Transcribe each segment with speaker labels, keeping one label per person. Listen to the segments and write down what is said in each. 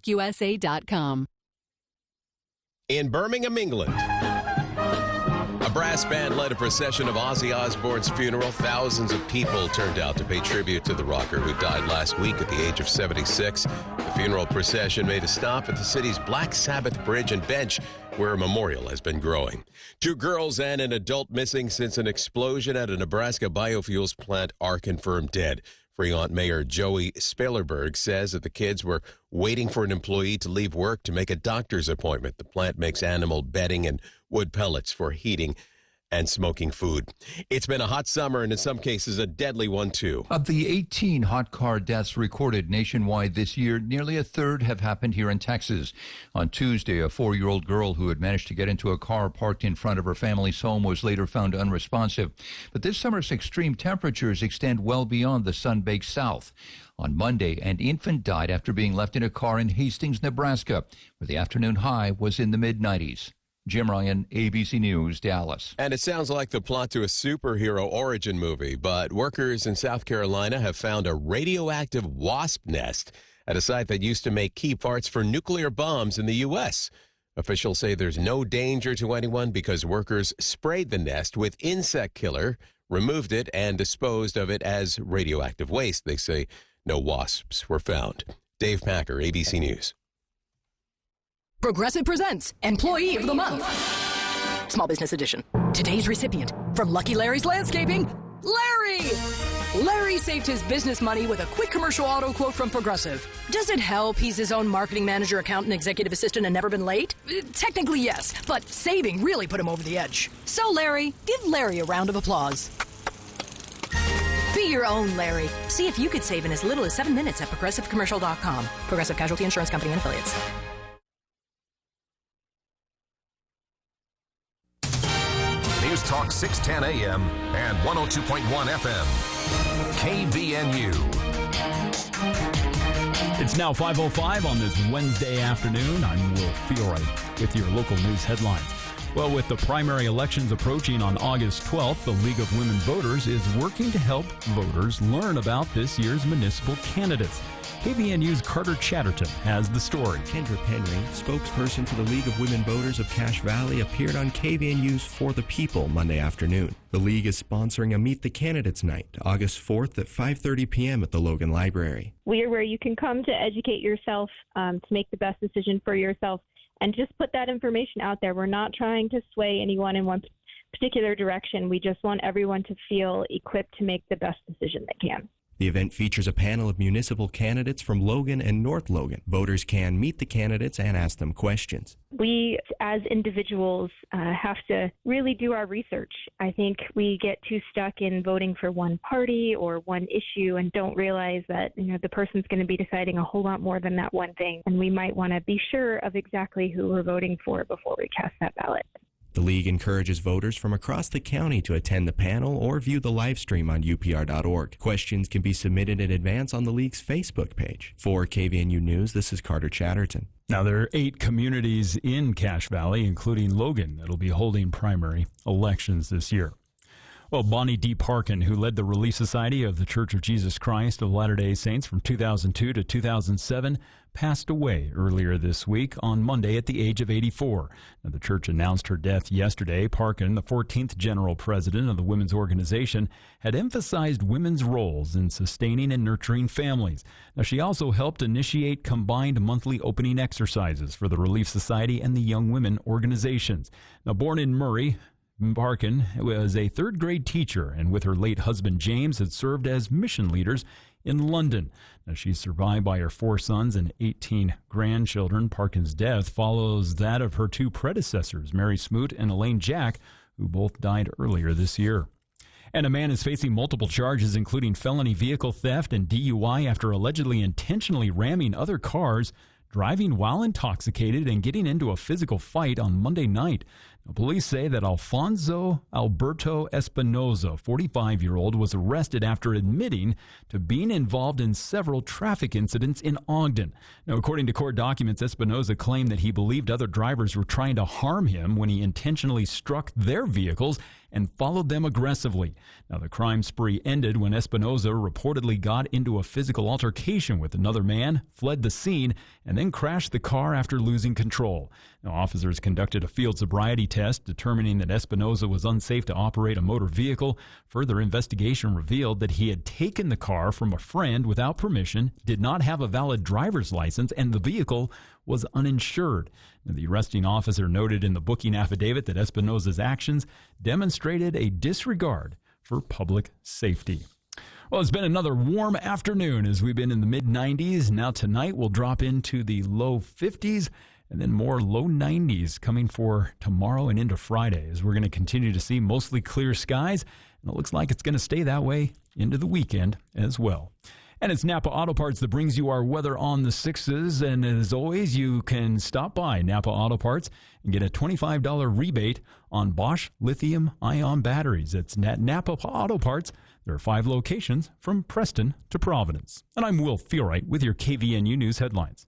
Speaker 1: TruckUSA.com.
Speaker 2: In Birmingham, England, a brass band led a procession of Ozzy Osbourne's funeral. Thousands of people turned out to pay tribute to the rocker who died last week at the age of 76. The funeral procession made a stop at the city's Black Sabbath Bridge and Bench, where a memorial has been growing. 2 girls and an adult missing since an explosion at a Nebraska biofuels plant are confirmed dead. Fremont Mayor Joey Spailerberg says that the kids were waiting for an employee to leave work to make a doctor's appointment. The plant makes animal bedding and wood pellets for heating and smoking food. It's been a hot summer and in some cases a deadly one too.
Speaker 3: Of the 18 hot car deaths recorded nationwide this year, nearly a third have happened here in Texas. On Tuesday, a 4-year-old girl who had managed to get into a car parked in front of her family's home was later found unresponsive. But this summer's extreme temperatures extend well beyond the sun-baked south. On Monday, an infant died after being left in a car in Hastings, Nebraska, where the afternoon high was in the mid-90s. Jim Ryan, ABC News, Dallas.
Speaker 2: And it sounds like the plot to a superhero origin movie, but workers in South Carolina have found a radioactive wasp nest at a site that used to make key parts for nuclear bombs in the U.S. Officials say there's no danger to anyone because workers sprayed the nest with insect killer, removed it, and disposed of it as radioactive waste. They say no wasps were found. Dave Packer, ABC News.
Speaker 4: Progressive presents Employee of the Month. Small Business Edition. Today's recipient from Lucky Larry's Landscaping, Larry! Larry saved his business money with a quick commercial auto quote from Progressive. Does it help he's his own marketing manager, accountant, executive assistant, and never been late? Technically, yes, but saving really put him over the edge. So, Larry, give Larry a round of applause. Be your own Larry. See if you could save in as little as 7 minutes at ProgressiveCommercial.com. Progressive Casualty Insurance Company and Affiliates.
Speaker 5: News Talk 610 AM and 102.1 FM. KVNU.
Speaker 6: It's now 5:05 on this Wednesday afternoon. I'm Will Fiore with your local news headlines. Well, with the primary elections approaching on August 12th, the League of Women Voters is working to help voters learn about this year's municipal candidates. KVNU's Carter Chatterton has the story.
Speaker 7: Kendra Penry, spokesperson for the League of Women Voters of Cache Valley, appeared on KVNU's For the People Monday afternoon. The League is sponsoring a Meet the Candidates night, August 4th at 5:30 p.m. at the Logan Library.
Speaker 8: We are where you can come to educate yourself, to make the best decision for yourself, and just put that information out there. We're not trying to sway anyone in one particular direction. We just want everyone to feel equipped to make the best decision they can.
Speaker 7: The event features a panel of municipal candidates from Logan and North Logan. Voters can meet the candidates and ask them questions.
Speaker 8: We, as individuals, have to really do our research. I think we get too stuck in voting for one party or one issue and don't realize that, the person's going to be deciding a whole lot more than that one thing. And we might want to be sure of exactly who we're voting for before we cast that ballot.
Speaker 7: The League encourages voters from across the county to attend the panel or view the live stream on upr.org. Questions can be submitted in advance on the League's Facebook page. For KVNU News, this is Carter Chatterton.
Speaker 6: Now, there are 8 communities in Cache Valley, including Logan, that'll be holding primary elections this year. Well, Bonnie D. Parkin, who led the Relief Society of the Church of Jesus Christ of Latter-day Saints from 2002 to 2007, passed away earlier this week on Monday at the age of 84. Now, the church announced her death yesterday. Parkin, the 14th general president of the women's organization, had emphasized women's roles in sustaining and nurturing families. Now, she also helped initiate combined monthly opening exercises for the Relief Society and the Young Women organizations. Now, born in Murray, Parkin was a third-grade teacher, and with her late husband James had served as mission leaders in London. Now, she's survived by her 4 sons and 18 grandchildren. Parkin's death follows that of her 2 predecessors, Mary Smoot and Elaine Jack, who both died earlier this year. And a man is facing multiple charges, including felony vehicle theft and DUI after allegedly intentionally ramming other cars, driving while intoxicated, and getting into a physical fight on Monday night. Police say that Alfonso Alberto Espinoza, 45-year-old, was arrested after admitting to being involved in several traffic incidents in Ogden. Now, according to court documents, Espinoza claimed that he believed other drivers were trying to harm him when he intentionally struck their vehicles and followed them aggressively. Now, the crime spree ended when Espinoza reportedly got into a physical altercation with another man, fled the scene, and then crashed the car after losing control. Now, officers conducted a field sobriety test, determining that Espinoza was unsafe to operate a motor vehicle. Further investigation revealed that he had taken the car from a friend without permission, did not have a valid driver's license, and the vehicle was uninsured. Now, the arresting officer noted in the booking affidavit that Espinoza's actions demonstrated a disregard for public safety. Well, it's been another warm afternoon as we've been in the mid-90s. Now tonight we'll drop into the low 50s and then more low 90s coming for tomorrow and into Friday, as we're going to continue to see mostly clear skies. And it looks like it's going to stay that way into the weekend as well. And it's Napa Auto Parts that brings you our weather on the 6s. And as always, you can stop by Napa Auto Parts and get a $25 rebate on Bosch lithium-ion batteries. It's Napa Auto Parts. There are 5 locations from Preston to Providence. And I'm Will Feelwright with your KVNU News headlines.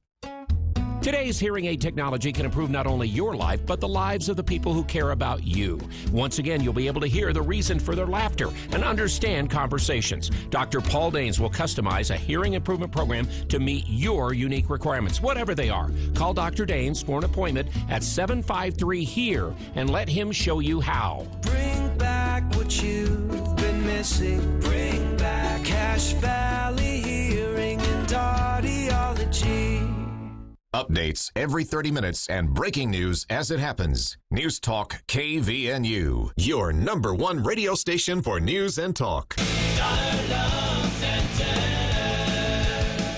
Speaker 1: Today's hearing aid technology can improve not only your life, but the lives of the people who care about you. Once again, you'll be able to hear the reason for their laughter and understand conversations. Dr. Paul Danes will customize a hearing improvement program to meet your unique requirements, whatever they are. Call Dr. Danes for an appointment at 753-HERE and let him show you how.
Speaker 9: Bring back what you've been missing. Bring back Cache Valley Hearing and Audiology.
Speaker 5: Updates every 30 minutes and breaking news as it happens. News Talk KVNU, your number one radio station for news and talk.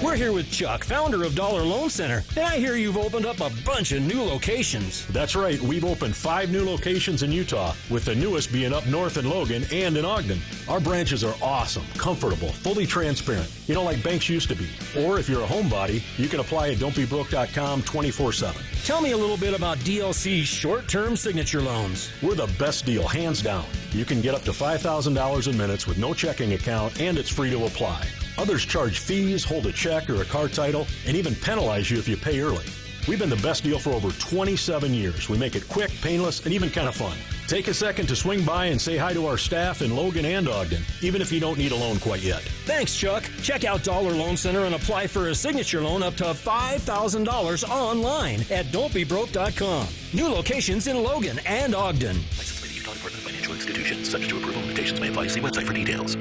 Speaker 10: We're here with Chuck, founder of Dollar Loan Center, and I hear you've opened up a bunch of new locations.
Speaker 11: That's right. We've opened 5 new locations in Utah, with the newest being up north in Logan and in Ogden. Our branches are awesome, comfortable, fully transparent, like banks used to be. Or if you're a homebody, you can apply at don'tbebroke.com 24/7.
Speaker 10: Tell me a little bit about DLC's short-term signature loans.
Speaker 11: We're the best deal, hands down. You can get up to $5,000 in minutes with no checking account, and it's free to apply. Others charge fees, hold a check or a car title, and even penalize you if you pay early. We've been the best deal for over 27 years. We make it quick, painless, and even kind of fun. Take a second to swing by and say hi to our staff in Logan and Ogden, even if you don't need a loan quite yet.
Speaker 10: Thanks, Chuck. Check out Dollar Loan Center and apply for a signature loan up to $5,000 online at don'tbebroke.com. New locations in Logan and Ogden.
Speaker 12: Licensed by the Utah Department of Financial Institutions. Subject to approval. Limitations may apply. See website for details.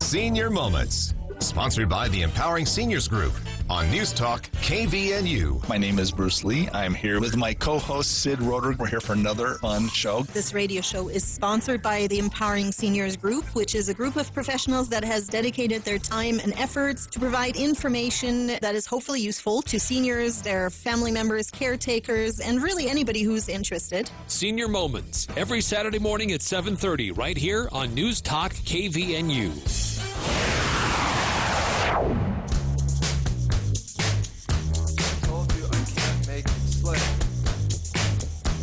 Speaker 5: Senior Moments, sponsored by the Empowering Seniors Group on News Talk KVNU.
Speaker 13: My name is Bruce Lee. I'm here with my co-host Sid Roder. We're here for another fun show.
Speaker 14: This radio show is sponsored by the Empowering Seniors Group, which is a group of professionals that has dedicated their time and efforts to provide information that is hopefully useful to seniors, their family members, caretakers, and really anybody who's interested.
Speaker 15: Senior Moments, every Saturday morning at 7:30, right here on News Talk KVNU.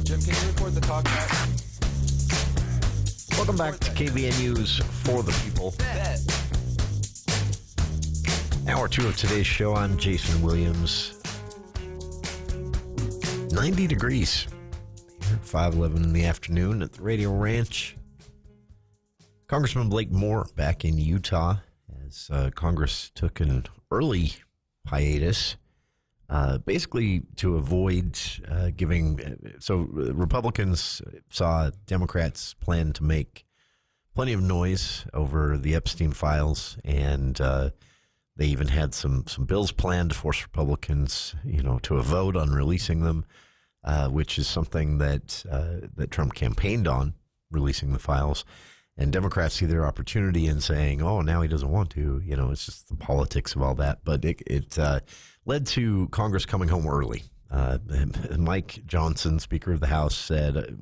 Speaker 16: Jim, can you record the talk back?
Speaker 17: Welcome back to KVNU's For the People. Hour 2 of today's show. I'm Jason Williams. 90 degrees. Here at 5:11 in the afternoon at the Radio Ranch. Congressman Blake Moore back in Utah as Congress took an early hiatus. Basically to avoid giving... So Republicans saw Democrats plan to make plenty of noise over the Epstein files, and they even had some bills planned to force Republicans, to a vote on releasing them, which is something that Trump campaigned on, releasing the files. And Democrats see their opportunity in saying, oh, now he doesn't want to. It's just the politics of all that. But it led to Congress coming home early. Mike Johnson, Speaker of the House, said,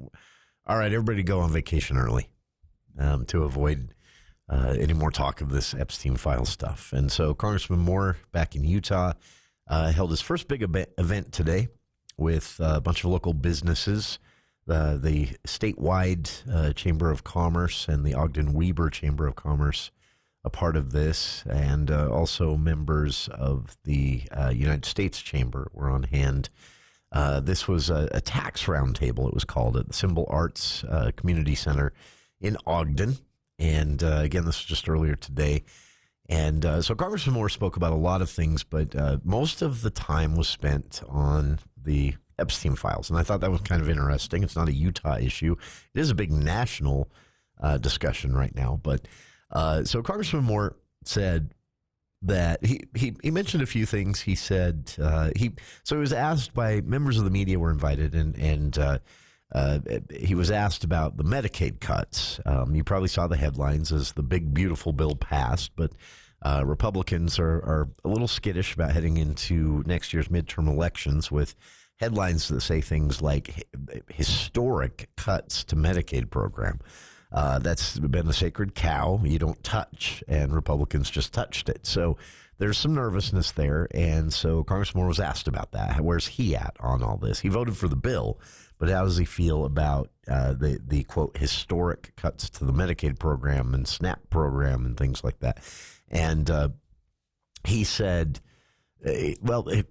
Speaker 17: all right, everybody go on vacation early to avoid any more talk of this Epstein file stuff. And so Congressman Moore back in Utah held his first big event today with a bunch of local businesses the statewide Chamber of Commerce and the Ogden-Weber Chamber of Commerce a part of this, and also members of the United States Chamber were on hand. This was a tax roundtable, it was called, at the Symbol Arts Community Center in Ogden. And again, this was just earlier today. And so Congressman Moore spoke about a lot of things, but most of the time was spent on the Epstein files. And I thought that was kind of interesting. It's not a Utah issue. It is a big national discussion right now. But so Congressman Moore said that he mentioned a few things. He said he was asked by members of the media were invited, and he was asked about the Medicaid cuts. You probably saw the headlines as the big, beautiful bill passed, but Republicans are a little skittish about heading into next year's midterm elections with headlines that say things like historic cuts to Medicaid program. That's been a sacred cow you don't touch, and Republicans just touched it. So there's some nervousness there, and so Congressman Moore was asked about that. Where's he at on all this? He voted for the bill, but how does he feel about the quote, historic cuts to the Medicaid program and SNAP program and things like that? And he said,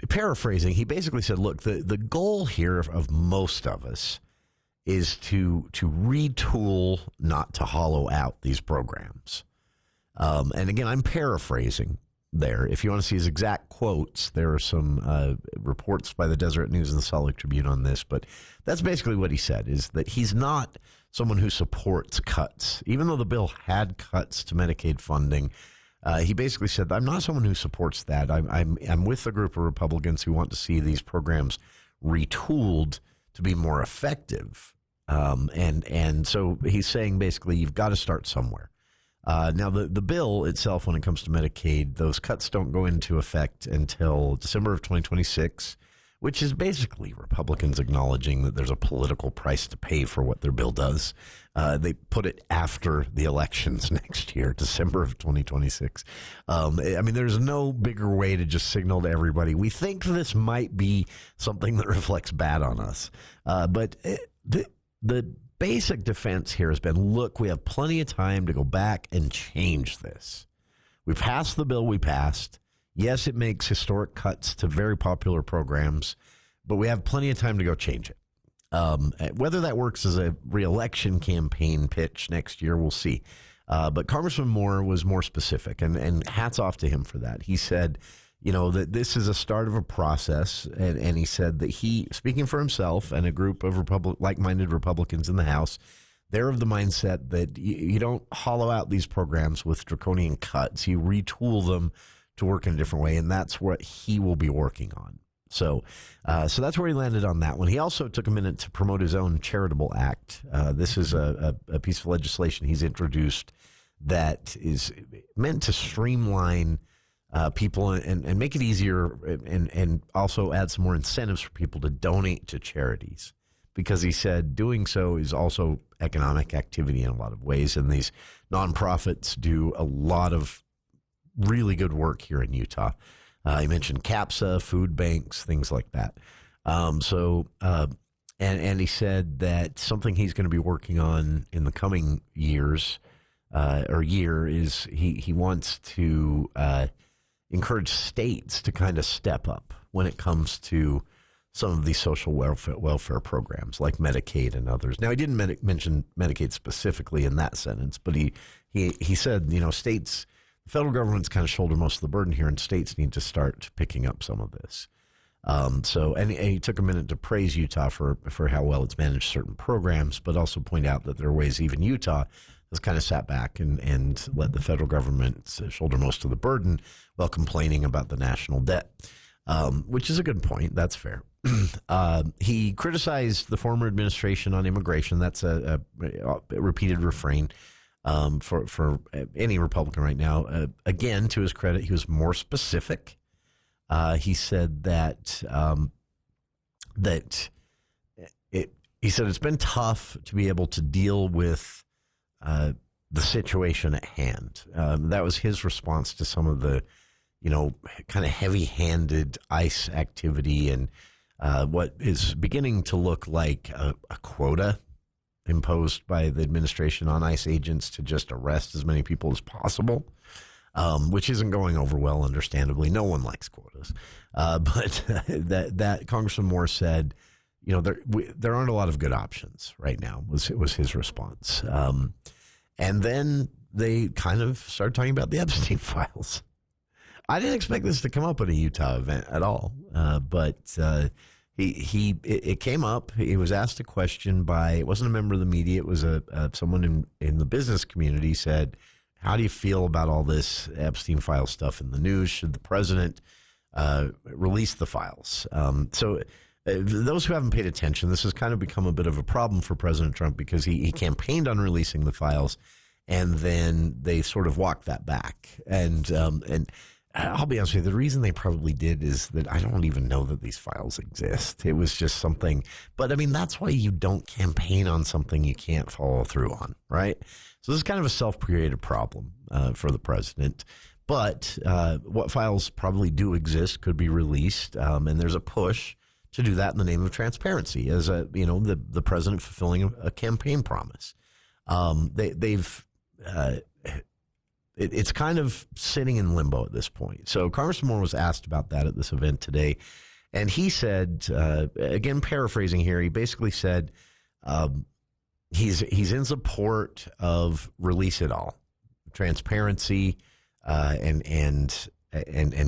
Speaker 17: paraphrasing, he basically said, look, the goal here of most of us is to retool, not to hollow out these programs. And again, I'm paraphrasing there. If you want to see his exact quotes, there are some reports by the Deseret News and the Salt Lake Tribune on this, but that's basically what he said, is that he's not someone who supports cuts. Even though the bill had cuts to Medicaid funding, he basically said, I'm not someone who supports that. I'm with a group of Republicans who want to see these programs retooled to be more effective. And so he's saying basically you've got to start somewhere. Now, the bill itself, when it comes to Medicaid, those cuts don't go into effect until December of 2026, which is basically Republicans acknowledging that there's a political price to pay for what their bill does. They put it after the elections next year, December of 2026. I mean, there's no bigger way to just signal to everybody, we think this might be something that reflects bad on us. But the basic defense here has been, look, we have plenty of time to go back and change this. We passed the bill we passed. Yes, it makes historic cuts to very popular programs, but we have plenty of time to go change it. Whether that works as a re-election campaign pitch next year, we'll see. But Congressman Moore was more specific, and hats off to him for that. He said, that this is a start of a process, and he said that he, speaking for himself and a group of like-minded Republicans in the House, they're of the mindset that you don't hollow out these programs with draconian cuts. You retool them to work in a different way, and that's what he will be working on. So that's where he landed on that one. He also took a minute to promote his own charitable act. This is a piece of legislation he's introduced that is meant to streamline people and make it easier and also add some more incentives for people to donate to charities, because he said doing so is also economic activity in a lot of ways, and these nonprofits do a lot of really good work here in Utah. He mentioned CAPSA, food banks, things like that. And he said that something he's going to be working on in the coming years is he wants to encourage states to kind of step up when it comes to some of these social welfare programs like Medicaid and others. Now, he didn't mention Medicaid specifically in that sentence, but he said, states, the federal government's kind of shoulder most of the burden here, and states need to start picking up some of this. And he took a minute to praise Utah for how well it's managed certain programs, but also point out that there are ways even Utah has kind of sat back and let the federal government shoulder most of the burden while complaining about the national debt, which is a good point. That's fair. He criticized the former administration on immigration. That's a repeated refrain for any Republican right now. Again, to his credit, he was more specific. He said that he said it's been tough to be able to deal with the situation at hand. That was his response to some of the, kind of heavy-handed ICE activity and what is beginning to look like a quota imposed by the administration on ICE agents to just arrest as many people as possible, which isn't going over well, understandably. No one likes quotas. But that Congressman Moore said, there aren't a lot of good options right now, was his response. And then they kind of started talking about the Epstein files. I didn't expect this to come up at a Utah event at all, but it came up. He was asked a question by, it wasn't a member of the media, it was someone in the business community said, how do you feel about all this Epstein file stuff in the news? Should the president release the files? So those who haven't paid attention, this has kind of become a bit of a problem for President Trump because he campaigned on releasing the files, and then they sort of walked that back. And I'll be honest with you, the reason they probably did is that I don't even know that these files exist. It was just something, but I mean, that's why you don't campaign on something you can't follow through on, right? So this is kind of a self-created problem for the president. But what files probably do exist could be released, and there's a push to do that in the name of transparency, as the president fulfilling a campaign promise. It's kind of sitting in limbo at this point. So Congressman Moore was asked about that at this event today, and he said, again paraphrasing here, he basically said he's in support of release it all, transparency, and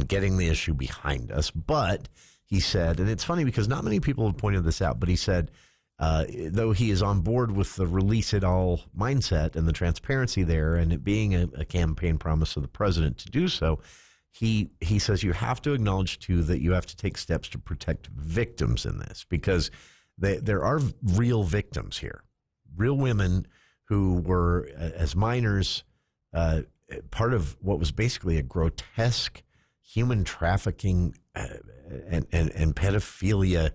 Speaker 17: getting the issue behind us. But he said, and it's funny because not many people have pointed this out, but he said, though he is on board with the release it all mindset and the transparency there, and it being a campaign promise of the president to do so, he says you have to acknowledge too that you have to take steps to protect victims in this, because there are real victims here, real women who were as minors part of what was basically a grotesque human trafficking and pedophilia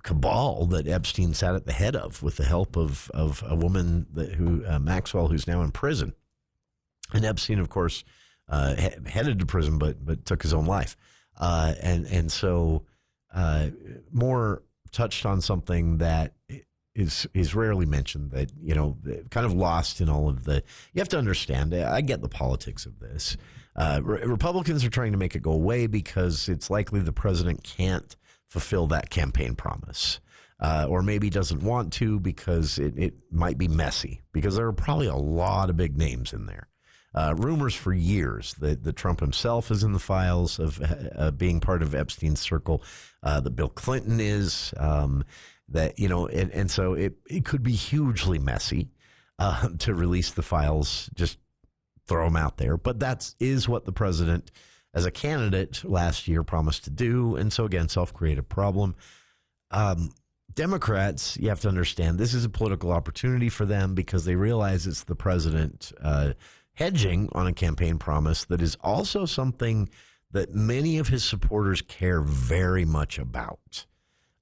Speaker 17: cabal that Epstein sat at the head of with the help of a woman Maxwell, who's now in prison. And Epstein, of course, headed to prison, but took his own life. And so Moore touched on something that is rarely mentioned, that, kind of lost in all of the, you have to understand, I get the politics of this. Republicans are trying to make it go away because it's likely the president can't fulfill that campaign promise, or maybe doesn't want to because it might be messy, because there are probably a lot of big names in there. Rumors for years that Trump himself is in the files of being part of Epstein's circle, that Bill Clinton is, and so it could be hugely messy to release the files, just throw them out there. But that is what the president, as a candidate last year, promised to do. And so, again, self-created problem. Democrats, you have to understand, this is a political opportunity for them because they realize it's the president hedging on a campaign promise that is also something that many of his supporters care very much about.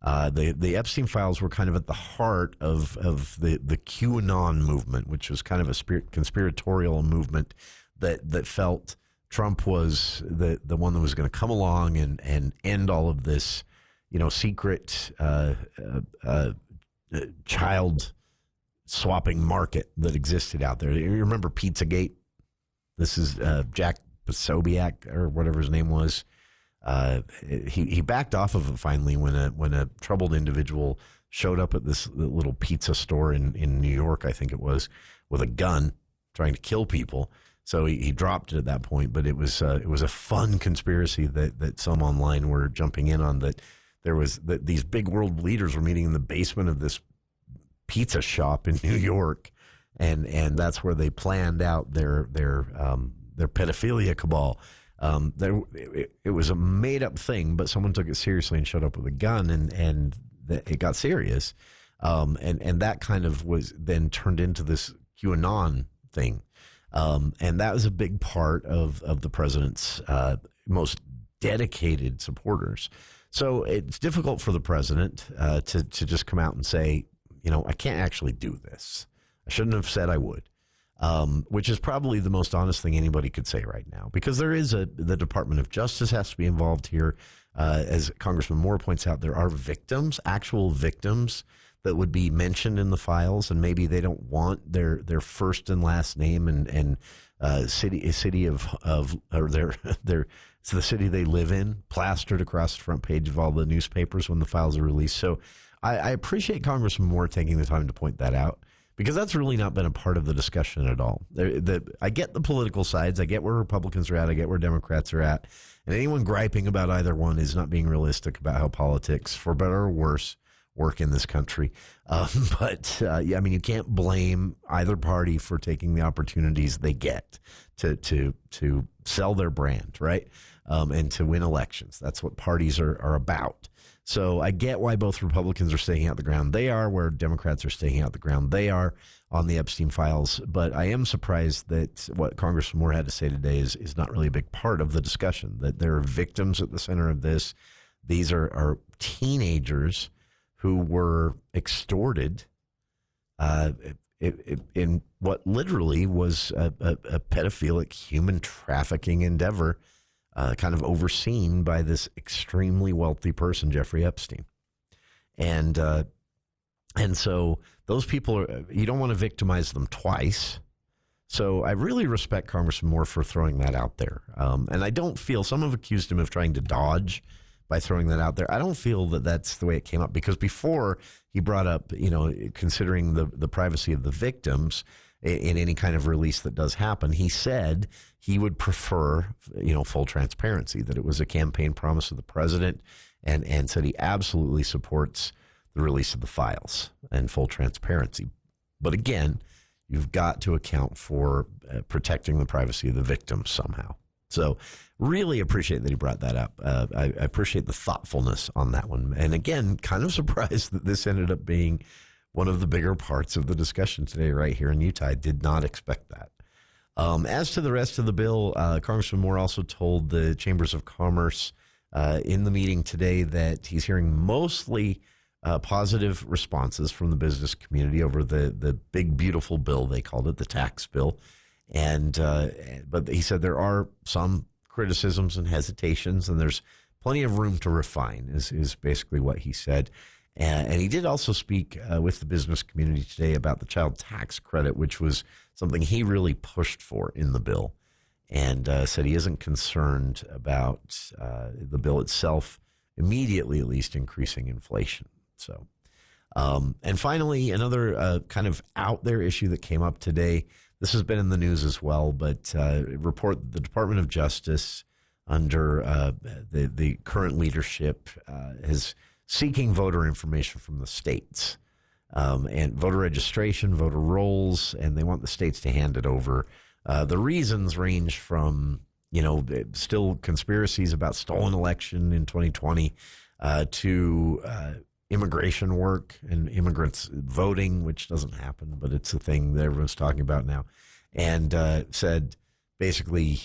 Speaker 17: The Epstein files were kind of at the heart of the QAnon movement, which was kind of a conspiratorial movement that felt Trump was the one that was going to come along and end all of this, secret child swapping market that existed out there. You remember Pizzagate? This is Jack Posobiec, or whatever his name was. He backed off of it finally when a troubled individual showed up at this little pizza store in New York, I think it was, with a gun trying to kill people. So he dropped it at that point. But it was a fun conspiracy that some online were jumping in on, that these big world leaders were meeting in the basement of this pizza shop in New York, and that's where they planned out their pedophilia cabal. It was a made up thing, but someone took it seriously and showed up with a gun, and it got serious. And that kind of was then turned into this QAnon thing. And that was a big part of the president's most dedicated supporters. So it's difficult for the president to just come out and say, I can't actually do this. I shouldn't have said I would. Which is probably the most honest thing anybody could say right now, because there is the Department of Justice has to be involved here. as Congressman Moore points out, there are victims, actual victims, that would be mentioned in the files, and maybe they don't want their first and last name and city of or it's the city they live in plastered across the front page of all the newspapers when the files are released. So I appreciate Congressman Moore taking the time to point that out, because that's really not been a part of the discussion at all. I get the political sides. I get where Republicans are at. I get where Democrats are at. And anyone griping about either one is not being realistic about how politics, for better or worse, work in this country. You can't blame either party for taking the opportunities they get to sell their brand, right? And to win elections. That's what parties are about. So I get why both Republicans are staking out the ground they are, where Democrats are staking out the ground they are on the Epstein files. But I am surprised that what Congressman Moore had to say today is not really a big part of the discussion, that there are victims at the center of this. These are teenagers who were extorted in what literally was a pedophilic human trafficking endeavor, kind of overseen by this extremely wealthy person, Jeffrey Epstein. And so those people you don't want to victimize them twice. So I really respect Congressman Moore for throwing that out there. And I don't feel, some have accused him of trying to dodge by throwing that out there. I don't feel that that's the way it came up, because before he brought up, considering the privacy of the victims in any kind of release that does happen, he said he would prefer, full transparency, that it was a campaign promise of the president, and said he absolutely supports the release of the files and full transparency. But again, you've got to account for protecting the privacy of the victims somehow. So really appreciate that he brought that up. I appreciate the thoughtfulness on that one. And again, kind of surprised that this ended up being one of the bigger parts of the discussion today right here in Utah. I did not expect that. As to the rest of the bill, Congressman Moore also told the Chambers of Commerce in the meeting today that he's hearing mostly positive responses from the business community over the big, beautiful bill, they called it, the tax bill. But he said there are some criticisms and hesitations, and there's plenty of room to refine, is basically what he said. And he did also speak with the business community today about the child tax credit, which was something he really pushed for in the bill, and said he isn't concerned about the bill itself immediately, at least, increasing inflation. So, and finally, another kind of out there issue that came up today. This has been in the news as well, but the Department of Justice under the current leadership is seeking voter information from the states, and voter registration, voter rolls, and they want the states to hand it over. The reasons range from, still conspiracies about stolen election in 2020 to immigration work and immigrants voting, which doesn't happen, but it's a thing that everyone's talking about now. And said, basically,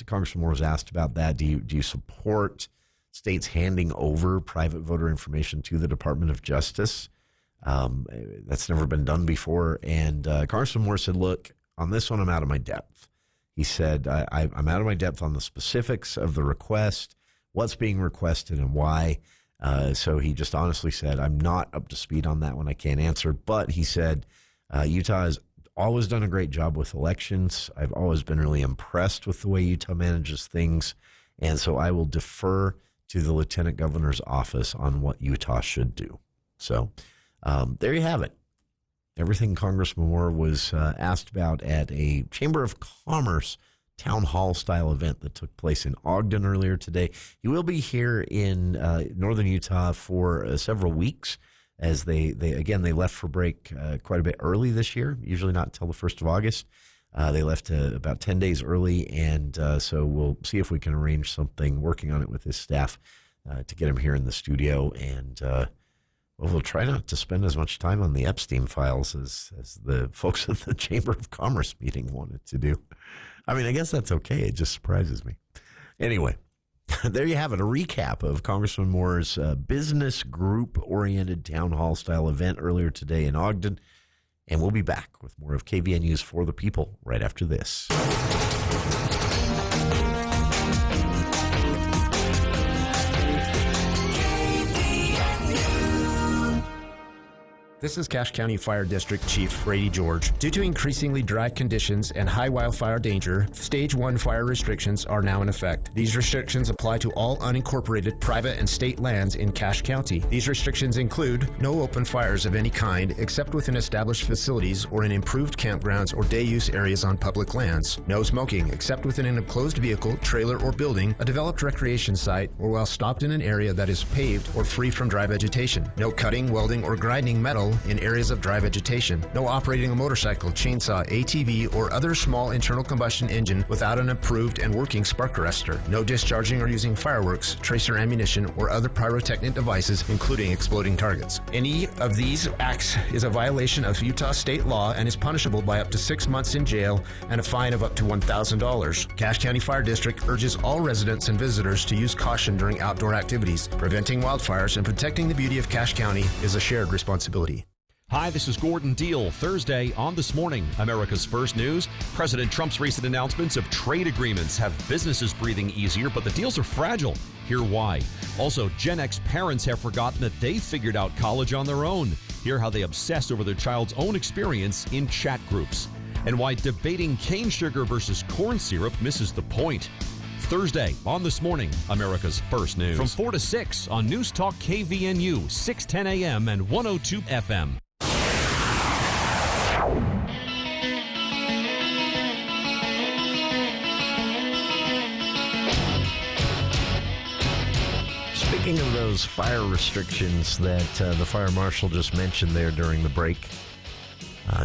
Speaker 17: Congressman Moore was asked about that. Do you support states handing over private voter information to the Department of Justice? That's never been done before. And Congressman Moore said, look, on this one, I'm out of my depth. He said, I'm out of my depth on the specifics of the request, what's being requested and why. So he just honestly said, I'm not up to speed on that one. I can't answer. But he said, Utah has always done a great job with elections. I've always been really impressed with the way Utah manages things. And so I will defer to the Lieutenant Governor's office on what Utah should do. So there you have it. Everything Congressman Moore was asked about at a Chamber of Commerce town hall style event that took place in Ogden earlier today. He will be here in northern Utah for several weeks, as they left for break quite a bit early this year, usually not until the 1st of August. They left about 10 days early, and so we'll see if we can arrange something, working on it with his staff, to get him here in the studio. And we'll try not to spend as much time on the Epstein files as the folks at the Chamber of Commerce meeting wanted to do. I mean, I guess that's okay. It just surprises me. Anyway, there you have it, a recap of Congressman Moore's business group-oriented town hall style event earlier today in Ogden. And we'll be back with more of KVNU's For the People right after this.
Speaker 18: This is Cache County Fire District Chief Brady George. Due to increasingly dry conditions and high wildfire danger, Stage 1 fire restrictions are now in effect. These restrictions apply to all unincorporated private and state lands in Cache County. These restrictions include no open fires of any kind except within established facilities or in improved campgrounds or day-use areas on public lands. No smoking except within an enclosed vehicle, trailer, or building, a developed recreation site, or while stopped in an area that is paved or free from dry vegetation. No cutting, welding, or grinding metal in areas of dry vegetation. No operating a motorcycle, chainsaw, ATV, or other small internal combustion engine without an approved and working spark arrestor. No discharging or using fireworks, tracer ammunition, or other pyrotechnic devices, including exploding targets. Any of these acts is a violation of Utah state law and is punishable by up to 6 months in jail and a fine of up to $1,000. Cache County Fire District urges all residents and visitors to use caution during outdoor activities. Preventing wildfires and protecting the beauty of Cache County is a shared responsibility.
Speaker 19: Hi, this is Gordon Deal. Thursday on This Morning, America's First News. President Trump's recent announcements of trade agreements have businesses breathing easier, but the deals are fragile. Hear why. Also, Gen X parents have forgotten that they figured out college on their own. Hear how they obsess over their child's own experience in chat groups. And why debating cane sugar versus corn syrup misses the point. Thursday on This Morning, America's First News. From 4 to 6 on News Talk KVNU, 610 AM and 102 FM.
Speaker 17: Speaking of those fire restrictions that the fire marshal just mentioned there during the break,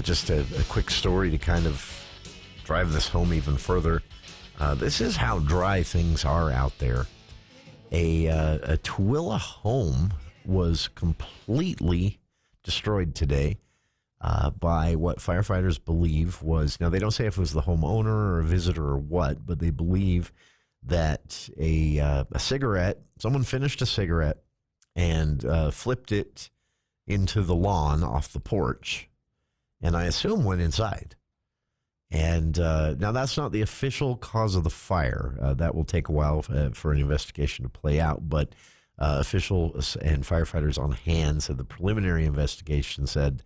Speaker 17: just a quick story to kind of drive this home even further. This is how dry things are out there. A Tooele home was completely destroyed today by what firefighters believe was, now they don't say if it was the homeowner or a visitor or what, but they believe that a cigarette, someone finished a cigarette and flipped it into the lawn off the porch, and I assume went inside. And now that's not the official cause of the fire. That will take a while for an investigation to play out, but officials and firefighters on hand said the preliminary investigation said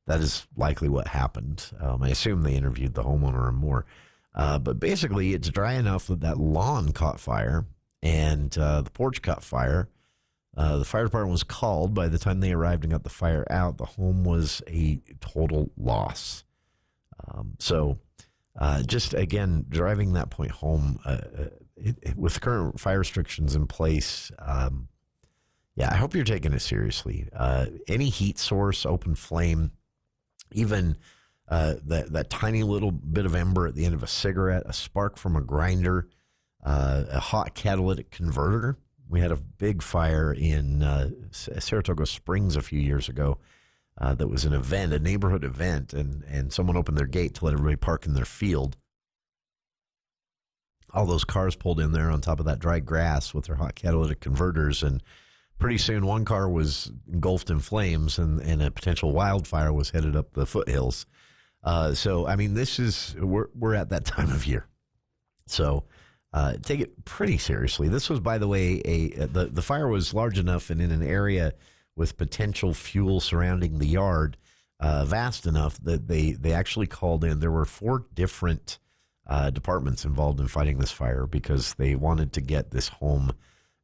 Speaker 17: that is likely what happened. I assume they interviewed the homeowner and more. But basically, it's dry enough that that lawn caught fire and the porch caught fire. The fire department was called. By the time they arrived and got the fire out, the home was a total loss. So just, again, driving that point home, with current fire restrictions in place, I hope you're taking it seriously. Any heat source, open flame, even that tiny little bit of ember at the end of a cigarette, a spark from a grinder, a hot catalytic converter. We had a big fire in Saratoga Springs a few years ago that was an event, a neighborhood event, and someone opened their gate to let everybody park in their field. All those cars pulled in there on top of that dry grass with their hot catalytic converters, and pretty soon one car was engulfed in flames and a potential wildfire was headed up the foothills. So, I mean, we're at that time of year. So take it pretty seriously. This was, by the way, the fire was large enough and in an area with potential fuel surrounding the yard, vast enough that they actually called in. There were 4 different departments involved in fighting this fire because they wanted to get this home,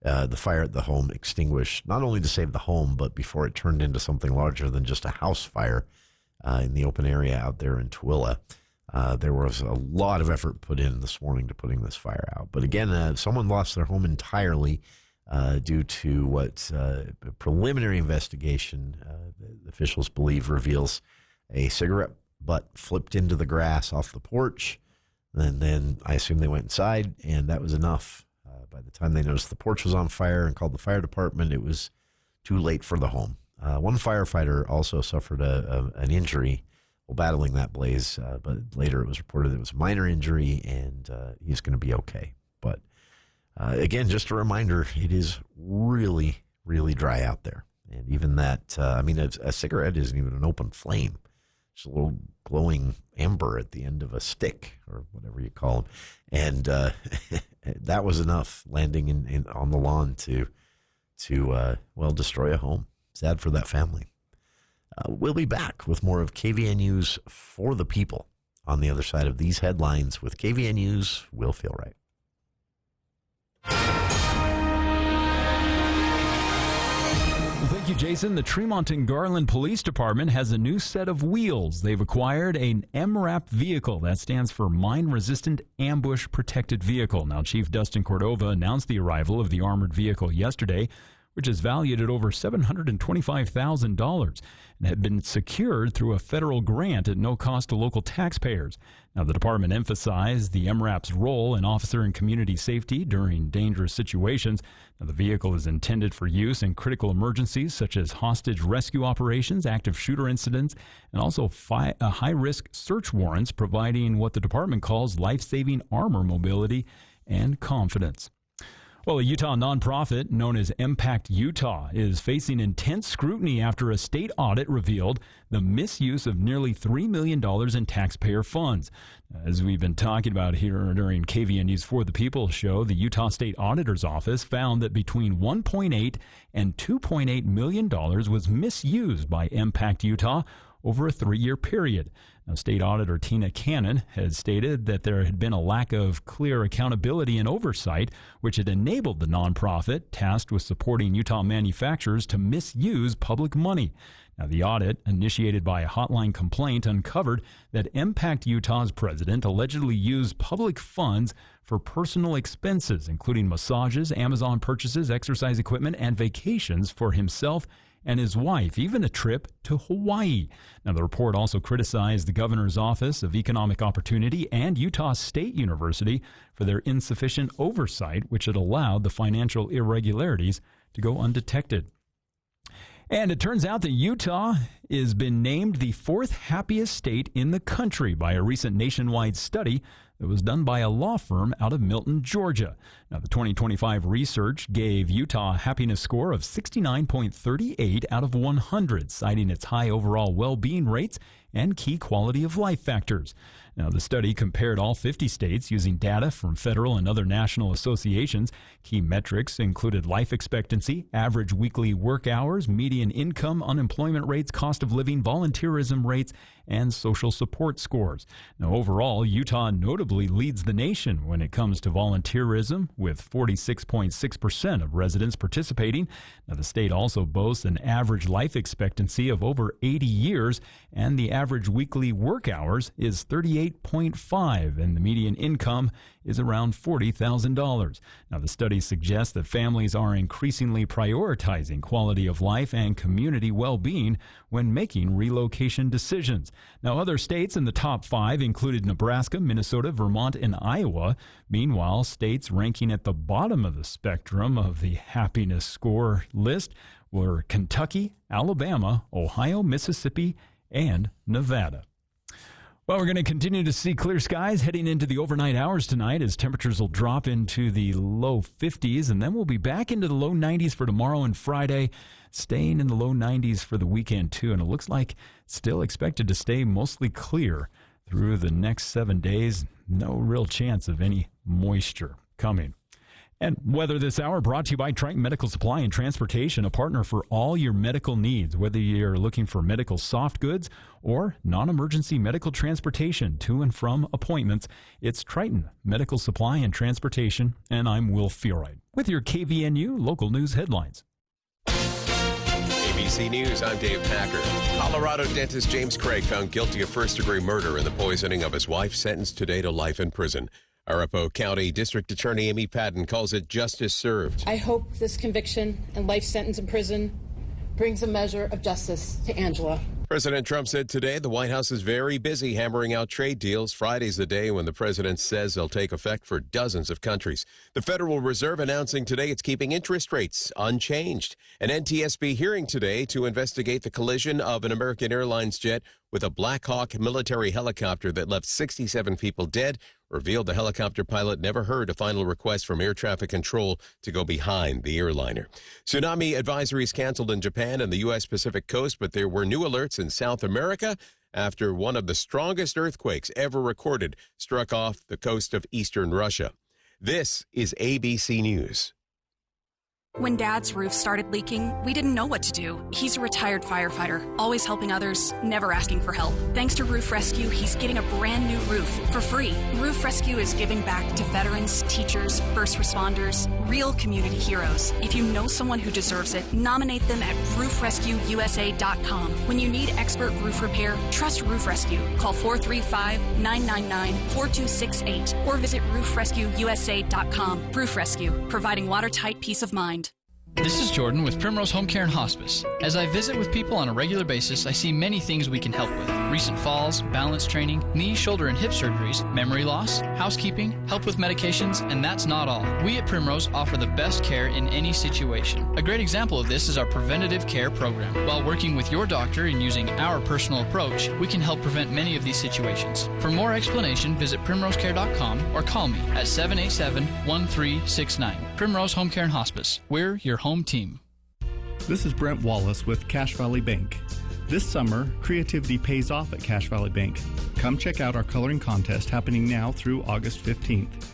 Speaker 17: the fire at the home, extinguished, not only to save the home, but before it turned into something larger than just a house fire in the open area out there in Tooele. There was a lot of effort put in this morning to putting this fire out. But again, someone lost their home entirely due to what preliminary investigation officials believe reveals a cigarette butt flipped into the grass off the porch. And then I assume they went inside, and that was enough. By the time they noticed the porch was on fire and called the fire department, it was too late for the home. One firefighter also suffered an injury while battling that blaze, but later it was reported it was a minor injury, and he's going to be okay. But again, just a reminder, it is really, really dry out there. And even that, a cigarette isn't even an open flame. It's a little glowing ember at the end of a stick or whatever you call them. And that was enough landing on the lawn to destroy a home. Sad for that family. We'll be back with more of KVN News for the people on the other side of these headlines with KVN News. Will Feel Right.
Speaker 6: Thank you, Jason. The Tremont and Garland Police Department has a new set of wheels. They've acquired an MRAP vehicle. That stands for Mine Resistant Ambush Protected Vehicle. Now, Chief Dustin Cordova announced the arrival of the armored vehicle yesterday, which is valued at over $725,000 and had been secured through a federal grant at no cost to local taxpayers. Now, the department emphasized the MRAP's role in officer and community safety during dangerous situations. Now, the vehicle is intended for use in critical emergencies such as hostage rescue operations, active shooter incidents, and also high-risk search warrants, providing what the department calls life-saving armor mobility and confidence. Well, a Utah nonprofit known as Impact Utah is facing intense scrutiny after a state audit revealed the misuse of nearly $3 million in taxpayer funds. As we've been talking about here during KVN News for the People show, the Utah State Auditor's Office found that between $1.8 and $2.8 million was misused by Impact Utah over a 3-year period. Now, State Auditor Tina Cannon has stated that there had been a lack of clear accountability and oversight, which had enabled the nonprofit tasked with supporting Utah manufacturers to misuse public money. Now, the audit, initiated by a hotline complaint, uncovered that Impact Utah's president allegedly used public funds for personal expenses, including massages, Amazon purchases, exercise equipment, and vacations for himself and his wife, even a trip to Hawaii. Now, the report also criticized the Governor's Office of Economic Opportunity and Utah State University for their insufficient oversight, which had allowed the financial irregularities to go undetected. And it turns out that Utah has been named the 4th happiest state in the country by a recent nationwide study that was done by a law firm out of Milton, Georgia. Now, the 2025 research gave Utah a happiness score of 69.38 out of 100, citing its high overall well-being rates and key quality of life factors. Now, the study compared all 50 states using data from federal and other national associations. Key metrics included life expectancy, average weekly work hours, median income, unemployment rates, cost of living, volunteerism rates, and social support scores. Now, overall, Utah notably leads the nation when it comes to volunteerism, with 46.6% of residents participating. Now, the state also boasts an average life expectancy of over 80 years, and the average weekly work hours is 38.5, and the median income is around $40,000. Now, the study suggests that families are increasingly prioritizing quality of life and community well-being when making relocation decisions. Now, other states in the top 5 included Nebraska, Minnesota, Vermont, and Iowa. Meanwhile, states ranking at the bottom of the spectrum of the happiness score list were Kentucky, Alabama, Ohio, Mississippi, and Nevada. Well, we're going to continue to see clear skies heading into the overnight hours tonight as temperatures will drop into the low 50s, and then we'll be back into the low 90s for tomorrow and Friday, staying in the low 90s for the weekend too. And it looks like still expected to stay mostly clear through the next 7 days. No real chance of any moisture coming. And weather this hour brought to you by Triton Medical Supply and Transportation, a partner for all your medical needs, whether you're looking for medical soft goods or non-emergency medical transportation to and from appointments. It's Triton Medical Supply and Transportation, and I'm Will Feelright with your KVNU local news headlines.
Speaker 2: ABC News, I'm Dave Packer. Colorado dentist James Craig found guilty of first-degree murder in the poisoning of his wife, sentenced today to life in prison. Arapahoe County District Attorney Amy Patton calls it justice served.
Speaker 20: I hope this conviction and life sentence in prison brings a measure of justice to Angela.
Speaker 2: President Trump said today the White House is very busy hammering out trade deals. Friday's the day when the president says they'll take effect for dozens of countries. The Federal Reserve announcing today it's keeping interest rates unchanged. An NTSB hearing today to investigate the collision of an American Airlines jet with a Black Hawk military helicopter that left 67 people dead, revealed the helicopter pilot never heard a final request from air traffic control to go behind the airliner. Tsunami advisories canceled in Japan and the U.S. Pacific coast, but there were new alerts in South America after one of the strongest earthquakes ever recorded struck off the coast of eastern Russia. This is ABC News.
Speaker 21: When Dad's roof started leaking, we didn't know what to do. He's a retired firefighter, always helping others, never asking for help. Thanks to Roof Rescue, he's getting a brand new roof for free. Roof Rescue is giving back to veterans, teachers, first responders, real community heroes. If you know someone who deserves it, nominate them at roofrescueusa.com. When you need expert roof repair, trust Roof Rescue. Call 435-999-4268 or visit roofrescueusa.com. Roof Rescue, providing watertight peace of mind.
Speaker 22: This is Jordan with Primrose Home Care and Hospice. As I visit with people on a regular basis, I see many things we can help with. Recent falls, balance training, knee, shoulder, and hip surgeries, memory loss, housekeeping, help with medications, and that's not all. We at Primrose offer the best care in any situation. A great example of this is our preventative care program. While working with your doctor and using our personal approach, we can help prevent many of these situations. For more explanation, visit primrosecare.com or call me at 787-1369. Primrose Home Care and Hospice. We're your home team.
Speaker 23: This is Brent Wallace with Cache Valley Bank. This summer, creativity pays off at Cache Valley Bank. Come check out our coloring contest happening now through August 15th.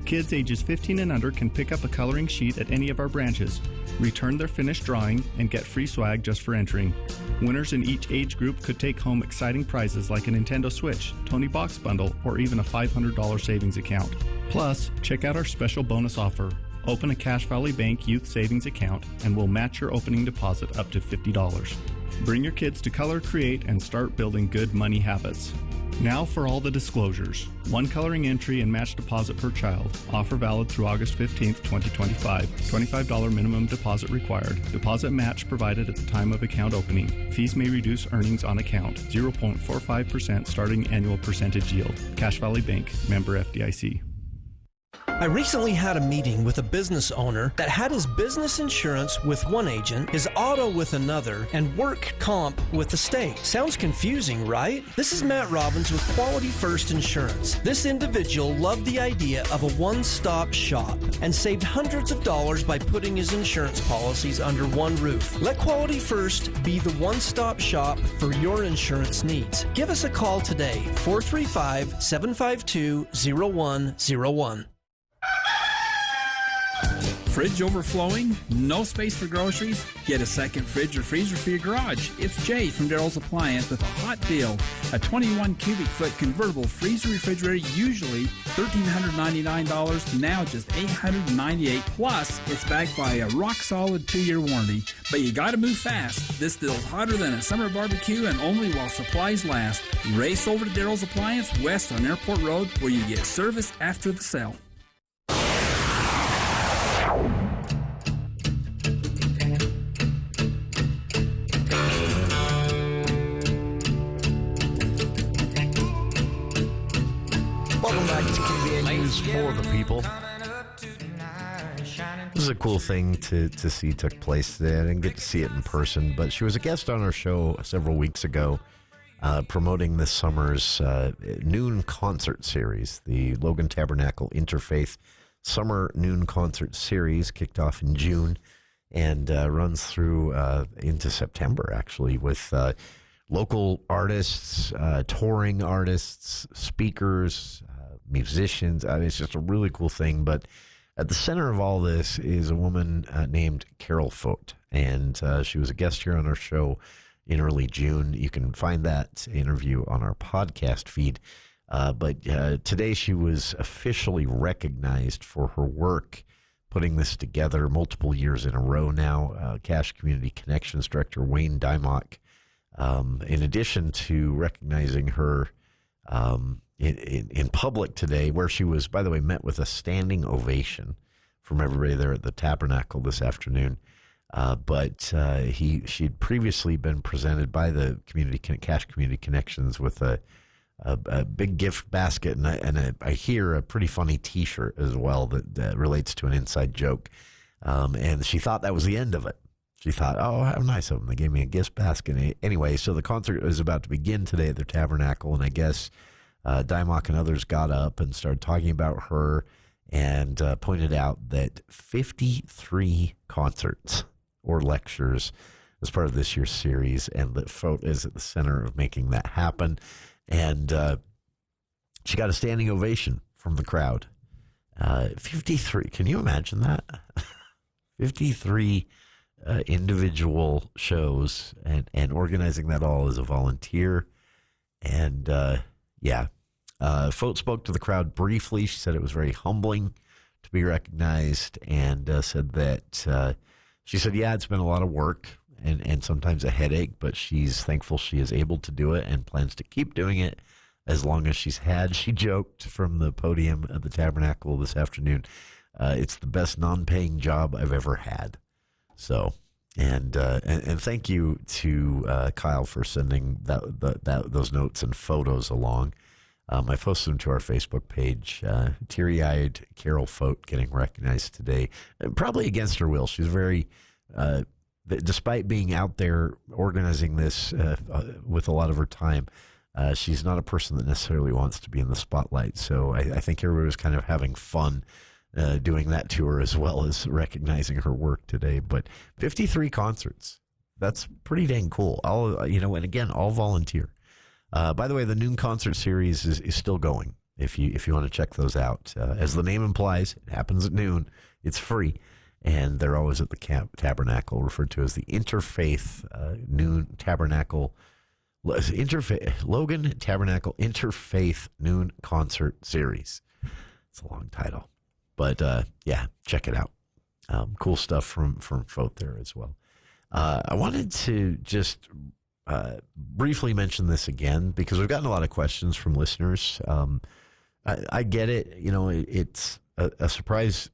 Speaker 23: Kids ages 15 and under can pick up a coloring sheet at any of our branches, return their finished drawing, and get free swag just for entering. Winners in each age group could take home exciting prizes like a Nintendo Switch, Tony Box Bundle, or even a $500 savings account. Plus, check out our special bonus offer. Open a Cache Valley Bank Youth Savings account and we'll match your opening deposit up to $50. Bring your kids to color, create, and start building good money habits. Now for all the disclosures. One coloring entry and match deposit per child. Offer valid through August 15th, 2025. $25 minimum deposit required. Deposit match provided at the time of account opening. Fees may reduce earnings on account. 0.45% starting annual percentage yield. Cache Valley Bank. Member FDIC.
Speaker 24: I recently had a meeting with a business owner that had his business insurance with one agent, his auto with another, and work comp with the state. Sounds confusing, right? This is Matt Robbins with Quality First Insurance. This individual loved the idea of a one-stop shop and saved hundreds of dollars by putting his insurance policies under one roof. Let Quality First be the one-stop shop for your insurance needs. Give us a call today, 435-752-0101.
Speaker 25: Fridge overflowing? No space for groceries? Get a second fridge or freezer for your garage. It's Jay from Daryl's Appliance with a hot deal. A 21 cubic foot convertible freezer refrigerator, usually $1,399, now just $898. Plus, it's backed by a rock-solid 2-year warranty. But you gotta move fast. This deal's hotter than a summer barbecue and only while supplies last. Race over to Daryl's Appliance west on Airport Road where you get service after the sale.
Speaker 17: Welcome back to KVN News for the People. This is a cool thing to see took place today. I didn't get to see it in person, but she was a guest on our show several weeks ago promoting this summer's noon concert series. The Logan Tabernacle Interfaith Summer Noon Concert Series kicked off in June and runs through into September, actually, with local artists, touring artists, speakers, musicians. I mean, it's just a really cool thing. But at the center of all this is a woman named Carol Fote, and she was a guest here on our show in early June. You can find that interview on our podcast feed. But today she was officially recognized for her work putting this together multiple years in a row now. Cache Community Connections Director Wayne Dymock, in addition to recognizing her in public today, where she was, by the way, met with a standing ovation from everybody there at the Tabernacle this afternoon. But she'd previously been presented by the Cache Community Connections with a big gift basket and I hear a pretty funny T-shirt as well that relates to an inside joke. And she thought that was the end of it. She thought, oh, how nice of them. They gave me a gift basket. Anyway, so the concert is about to begin today at the Tabernacle, and I guess Dymock and others got up and started talking about her and pointed out that 53 concerts or lectures as part of this year's series, and that Fote is at the center of making that happen. And she got a standing ovation from the crowd. 53. Can you imagine that? 53 individual shows and organizing that all as a volunteer. And, Fote spoke to the crowd briefly. She said it was very humbling to be recognized, and said that she said, it's been a lot of work and sometimes a headache, but she's thankful she is able to do it and plans to keep doing it as long as she's had. She joked from the podium at the Tabernacle this afternoon, it's the best non-paying job I've ever had. So, and thank you to Kyle for sending those notes and photos along. I posted them to our Facebook page. Teary-eyed Carol Fote getting recognized today, probably against her will. She's very, despite being out there organizing this with a lot of her time, she's not a person that necessarily wants to be in the spotlight. So I think everybody was kind of having fun doing that to her as well as recognizing her work today. But 53 concerts, that's pretty dang cool. And again, all volunteer. By the way, the noon concert series is still going. If you want to check those out, as the name implies, it happens at noon. It's free, and they're always at the Tabernacle, referred to as the Interfaith Noon Tabernacle, Logan Tabernacle Interfaith Noon Concert Series. It's a long title, but check it out. Cool stuff from Fote there as well. I wanted to just briefly mention this again because we've gotten a lot of questions from listeners. I get it. It's a surprise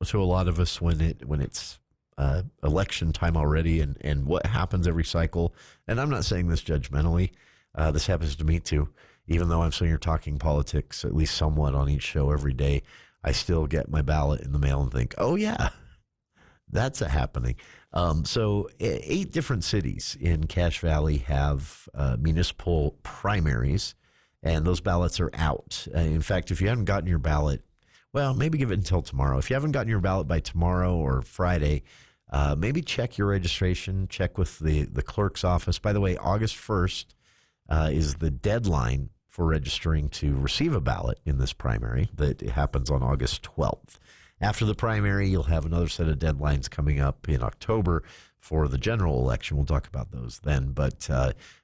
Speaker 17: to a lot of us when it's election time already and what happens every cycle. And I'm not saying this judgmentally. This happens to me too. Even though I'm sitting here talking politics at least somewhat on each show every day, I still get my ballot in the mail and think, oh yeah, that's happening. So 8 different cities in Cache Valley have municipal primaries, and those ballots are out. In fact, if you haven't gotten your ballot, well, maybe give it until tomorrow. If you haven't gotten your ballot by tomorrow or Friday, maybe check your registration, check with the clerk's office. By the way, August 1st is the deadline for registering to receive a ballot in this primary. That happens on August 12th. After the primary, you'll have another set of deadlines coming up in October for the general election. We'll talk about those then. But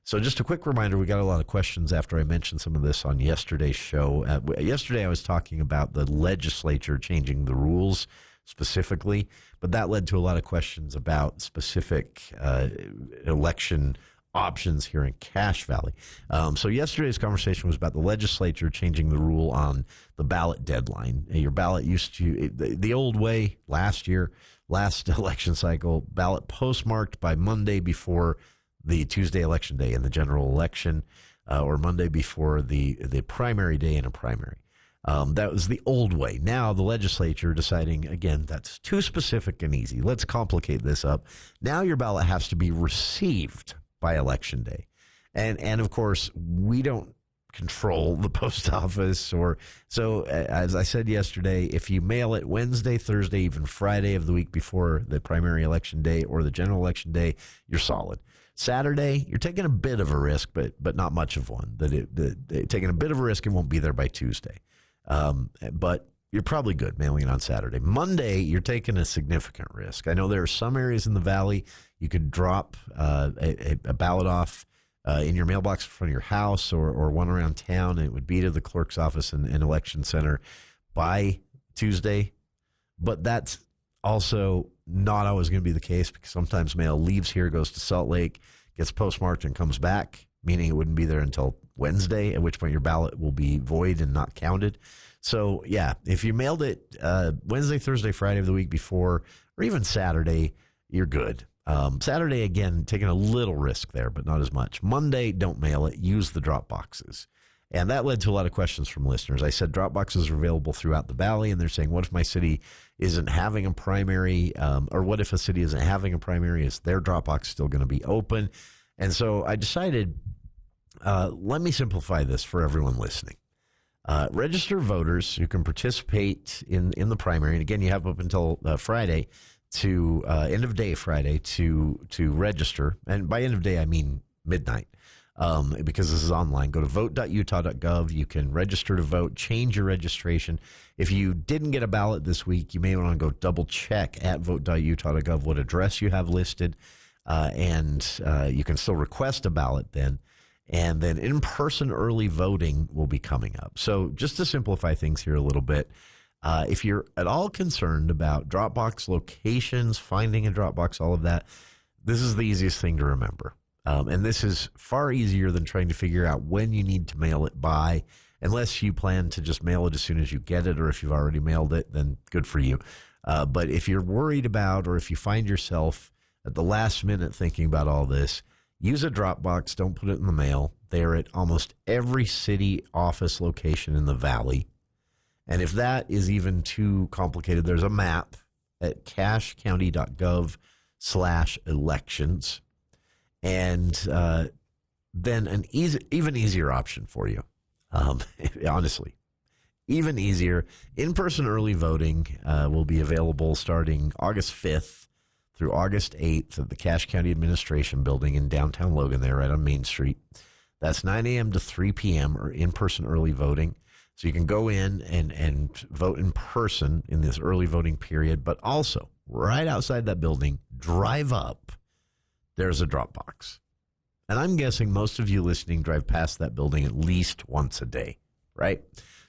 Speaker 17: so just a quick reminder, we got a lot of questions after I mentioned some of this on yesterday's show. Yesterday, I was talking about the legislature changing the rules specifically, but that led to a lot of questions about specific election options here in Cache Valley. So yesterday's conversation was about the legislature changing the rule on the ballot deadline. Your ballot used to, the old way last election cycle, ballot postmarked by Monday before the Tuesday election day in the general election, or Monday before the primary day in a primary. That was the old way. Now the legislature deciding, again, that's too specific and easy. Let's complicate this up. Now your ballot has to be received by election day. And of course, we don't control the post office. So as I said yesterday, if you mail it Wednesday, Thursday, even Friday of the week before the primary election day or the general election day, you're solid. Saturday, you're taking a bit of a risk, but not much of one. Taking a bit of a risk, it won't be there by Tuesday. But you're probably good mailing it on Saturday. Monday, you're taking a significant risk. I know there are some areas in the valley you could drop a ballot off in your mailbox in front of your house or one around town, and it would be to the clerk's office and election center by Tuesday. But that's also not always going to be the case because sometimes mail leaves here, goes to Salt Lake, gets postmarked, and comes back, meaning it wouldn't be there until Wednesday, at which point your ballot will be void and not counted. So, yeah, if you mailed it Wednesday, Thursday, Friday of the week before, or even Saturday, you're good. Saturday, again, taking a little risk there, but not as much. Monday, don't mail it. Use the drop boxes. And that led to a lot of questions from listeners. I said drop boxes are available throughout the valley, and they're saying, what if my city isn't having a primary, or what if a city isn't having a primary? Is their drop box still going to be open? And so I decided, let me simplify this for everyone listening. Registered voters who can participate in the primary, and again, you have up until Friday to end of day Friday to register, and by end of day I mean midnight, because this is online. Go to vote.utah.gov. You can register to vote, change your registration. If you didn't get a ballot this week, you may want to go double check at vote.utah.gov what address you have listed, and you can still request a ballot then. And then in-person early voting will be coming up. So just to simplify things here a little bit, if you're at all concerned about Dropbox locations, finding a Dropbox, all of that, this is the easiest thing to remember. And this is far easier than trying to figure out when you need to mail it by, unless you plan to just mail it as soon as you get it, or if you've already mailed it, then good for you. But if you're worried about, or if you find yourself at the last minute thinking about all this, use a Dropbox. Don't put it in the mail. They're at almost every city office location in the Valley. And if that is even too complicated, there's a map at cashcounty.gov/elections. And then an even easier option for you, honestly, even easier. In-person early voting will be available starting August 5th through August 8th at the Cache County Administration Building in downtown Logan there right on Main Street. That's 9 a.m. to 3 p.m. or in-person early voting. So you can go in and vote in person in this early voting period, but also right outside that building, drive up. There's a Dropbox. And I'm guessing most of you listening drive past that building at least once a day, right?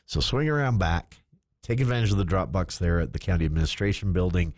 Speaker 17: So swing around back, take advantage of the Dropbox there at the County Administration Building,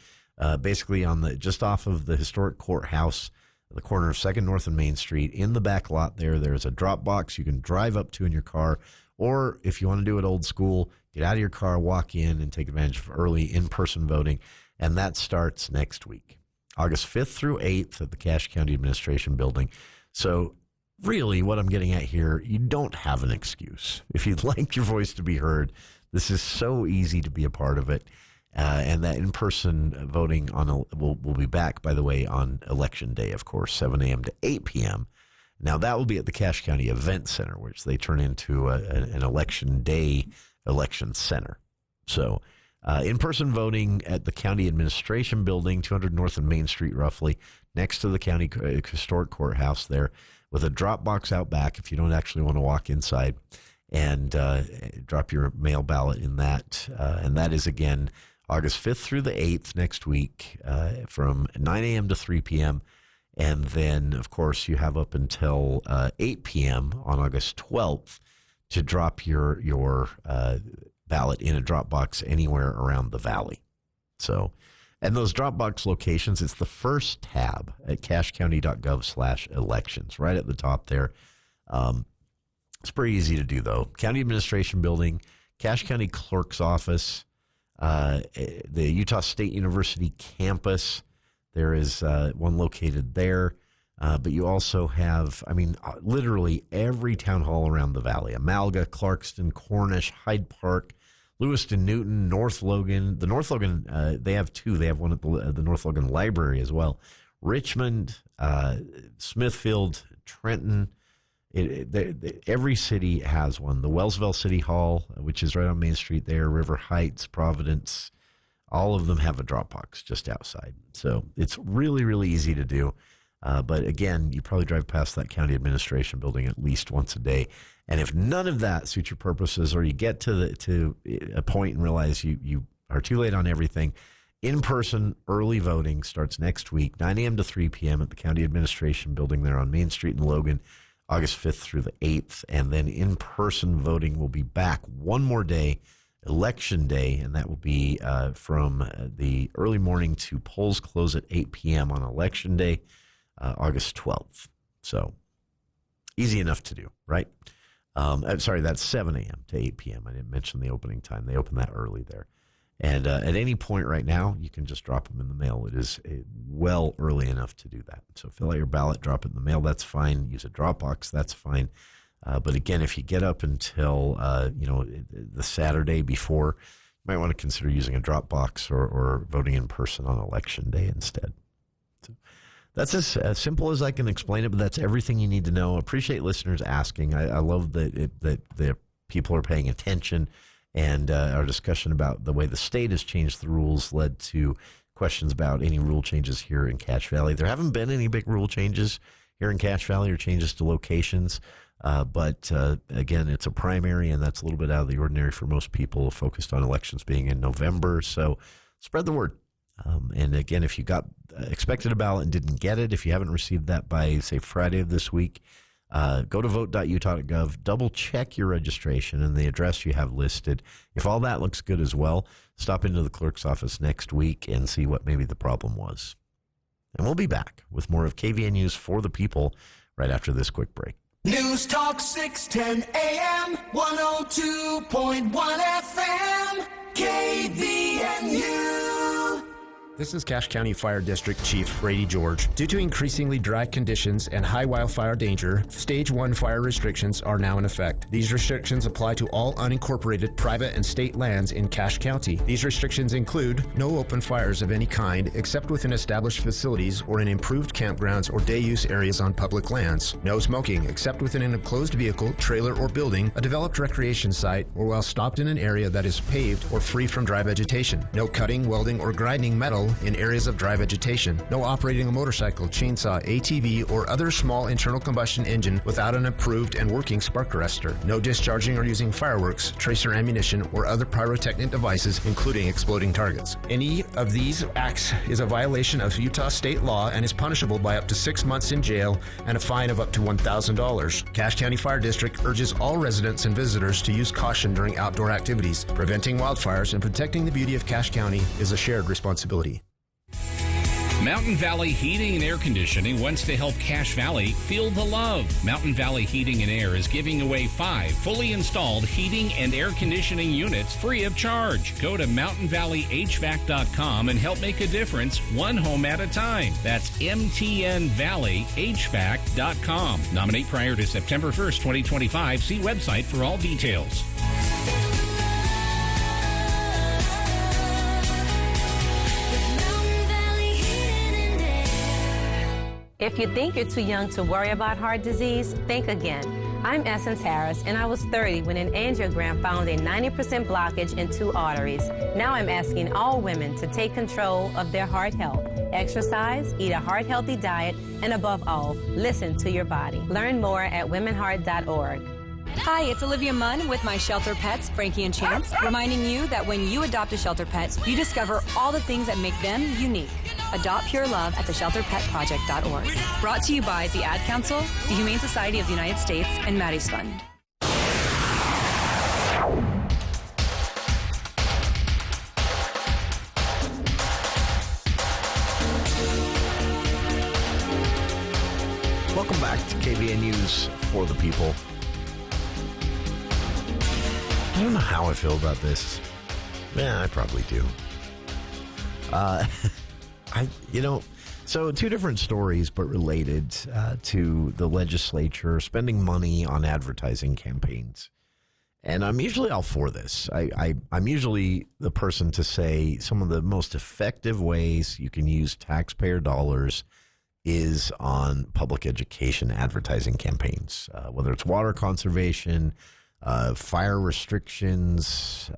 Speaker 17: basically on just off of the historic courthouse, the corner of 2nd North and Main Street. In the back lot there's a Dropbox you can drive up to in your car, or if you want to do it old school, get out of your car, walk in, and take advantage of early in-person voting. And that starts next week, August 5th through 8th at the Cache County Administration Building. So really what I'm getting at here, you don't have an excuse. If you'd like your voice to be heard, this is so easy to be a part of it. And that in-person voting will be back, by the way, on Election Day, of course, 7 a.m. to 8 p.m. Now, that will be at the Cache County Event Center, which they turn into an Election Day election center. So in-person voting at the County Administration Building, 200 North and Main Street, roughly, next to the County Historic Courthouse there, with a Dropbox out back if you don't actually want to walk inside, and drop your mail ballot in that. And that is, again, August 5th through the 8th next week from 9 a.m. to 3 p.m. And then, of course, you have up until 8 p.m. on August 12th to drop your ballot in a Dropbox anywhere around the Valley. So, and those Dropbox locations, it's the first tab at cashcounty.gov/elections, right at the top there. It's pretty easy to do, though. County Administration Building, Cache County Clerk's Office, the Utah State University campus. There is one located there. But you also have, literally every town hall around the Valley. Amalga, Clarkston, Cornish, Hyde Park, Lewiston, Newton, North Logan. The North Logan, they have two. They have one at the North Logan Library as well. Richmond, Smithfield, Trenton. Every city has one. The Wellsville City Hall, which is right on Main Street there, River Heights, Providence, all of them have a Dropbox just outside. So it's really, really easy to do. But again, you probably drive past that county administration building at least once a day. And if none of that suits your purposes, or you get to a point and realize you are too late on everything, in-person early voting starts next week, 9 a.m. to 3 p.m. at the county administration building there on Main Street in Logan, August 5th through the 8th. And then in-person voting will be back one more day, Election Day, and that will be from the early morning to polls close at 8 p.m. on Election Day, August 12th. So easy enough to do, right? I'm sorry, that's 7 a.m. to 8 p.m. I didn't mention the opening time. They open that early there. And at any point right now, you can just drop them in the mail. It is well early enough to do that. So fill out your ballot, drop it in the mail. That's fine. Use a Dropbox. That's fine. But again, if you get up until, the Saturday before, you might want to consider using a Dropbox or voting in person on Election Day instead. So that's as simple as I can explain it, but that's everything you need to know. Appreciate listeners asking. I love that the people are paying attention, and our discussion about the way the state has changed the rules led to questions about any rule changes here in Cache Valley. There haven't been any big rule changes here in Cache Valley or changes to locations. But again, it's a primary, and that's a little bit out of the ordinary for most people focused on elections being in November. So spread the word. And again, if you expected a ballot and didn't get it, if you haven't received that by, say, Friday of this week, go to vote.utah.gov, double check your registration and the address you have listed. If all that looks good as well, stop into the clerk's office next week and see what maybe the problem was. And we'll be back with more of KVN News for the People right after this quick break.
Speaker 9: News Talk 610 AM, 102.1 FM, KVNU.
Speaker 18: This is Cache County Fire District Chief Brady George. Due to increasingly dry conditions and high wildfire danger, Stage 1 fire restrictions are now in effect. These restrictions apply to all unincorporated private and state lands in Cache County. These restrictions include no open fires of any kind except within established facilities or in improved campgrounds or day-use areas on public lands. No smoking except within an enclosed vehicle, trailer, or building, a developed recreation site, or while stopped in an area that is paved or free from dry vegetation. No cutting, welding, or grinding metal in areas of dry vegetation. No operating a motorcycle, chainsaw, ATV, or other small internal combustion engine without an approved and working spark arrestor. No discharging or using fireworks, tracer ammunition, or other pyrotechnic devices, including exploding targets. Any of these acts is a violation of Utah state law and is punishable by up to 6 months in jail and a fine of up to $1,000. Cache County Fire District urges all residents and visitors to use caution during outdoor activities. Preventing wildfires and protecting the beauty of Cache County is a shared responsibility.
Speaker 1: Mountain Valley Heating and Air Conditioning wants to help Cache Valley feel the love. Mountain Valley Heating and Air is giving away 5 fully installed heating and air conditioning units free of charge. Go to mountainvalleyhvac.com and help make a difference one home at a time. That's mtnvalleyhvac.com. Nominate prior to September 1st, 2025. See website for all details.
Speaker 3: If you think you're too young to worry about heart disease, think again. I'm Essence Harris, and I was 30 when an angiogram found a 90% blockage in 2 arteries. Now I'm asking all women to take control of their heart health. Exercise, eat a heart-healthy diet, and above all, listen to your body. Learn more at womenheart.org.
Speaker 4: Hi, it's Olivia Munn with my shelter pets, Frankie and Chance, reminding you that when you adopt a shelter pet, you discover all the things that make them unique. Adopt pure love at theshelterpetproject.org. Brought to you by the Ad Council, the Humane Society of the United States, and Maddie's Fund.
Speaker 17: Welcome back to KVN News for the People. I don't know how I feel about this. Yeah, I probably do. So 2 different stories, but related to the legislature spending money on advertising campaigns. And I'm usually all for this. I'm usually the person to say some of the most effective ways you can use taxpayer dollars is on public education advertising campaigns, whether it's water conservation, fire restrictions,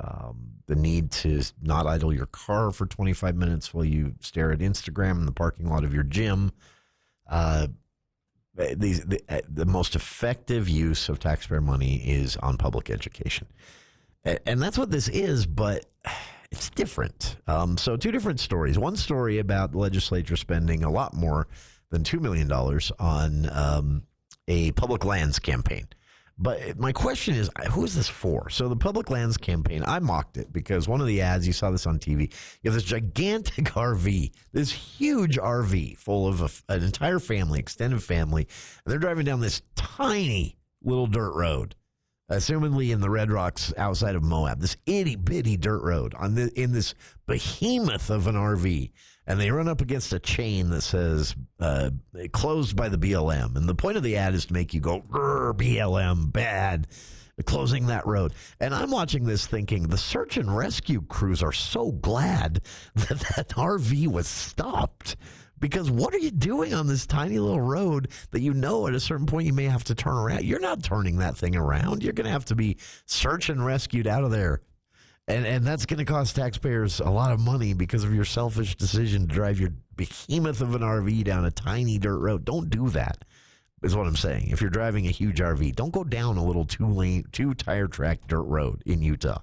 Speaker 17: the need to not idle your car for 25 minutes while you stare at Instagram in the parking lot of your gym. The most effective use of taxpayer money is on public education. And that's what this is, but it's different. So 2 different stories. One story about the legislature spending a lot more than $2 million on a public lands campaign. But my question is, who is this for? So the public lands campaign, I mocked it because one of the ads, you saw this on TV, you have this gigantic RV, this huge RV full of an entire family, extended family, and they're driving down this tiny little dirt road, assumedly in the Red Rocks outside of Moab, this itty-bitty dirt road in this behemoth of an RV. And they run up against a chain that says closed by the BLM. And the point of the ad is to make you go, BLM, bad, closing that road. And I'm watching this thinking the search and rescue crews are so glad that that RV was stopped. Because what are you doing on this tiny little road that you know at a certain point you may have to turn around? You're not turning that thing around. You're going to have to be search and rescued out of there. And that's going to cost taxpayers a lot of money because of your selfish decision to drive your behemoth of an RV down a tiny dirt road. Don't do that. is what I'm saying. If you're driving a huge RV, don't go down a little two-tire track dirt road in Utah.